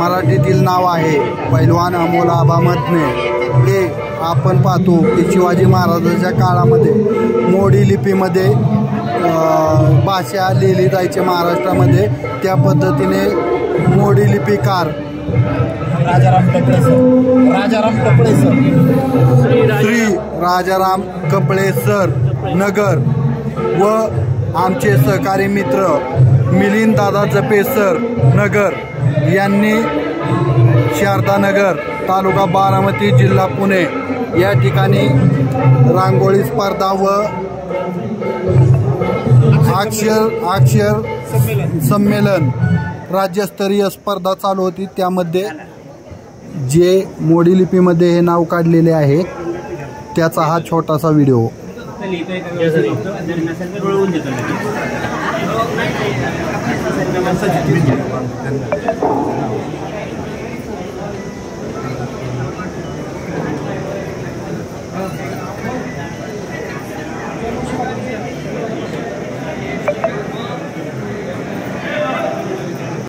मराठीतील नाव आहे पैलवान अमोल आबा मदने। हे आपण पाहतो की शिवाजी महाराजांच्या काळामध्ये मोडी लिपीमध्ये भाषा लिहिली जायची महाराष्ट्रामध्ये, त्या पद्धतीने मोडी लिपीकार श्री राजाराम कपळे सर नगर व आमचे सहकारी मित्र मिलिंद दादा जपे सर नगर यांनी शारदानगर तालुका बारामती जिल्हा पुणे या ठिकाणी रांगोळी स्पर्धा व अक्षर संमेलन राज्यस्तरीय स्पर्धा चालू होती। त्यामध्ये जे मोडी लिपीमध्ये हे नाव काढलेले आहे त्याचा हा छोटासा व्हिडिओ।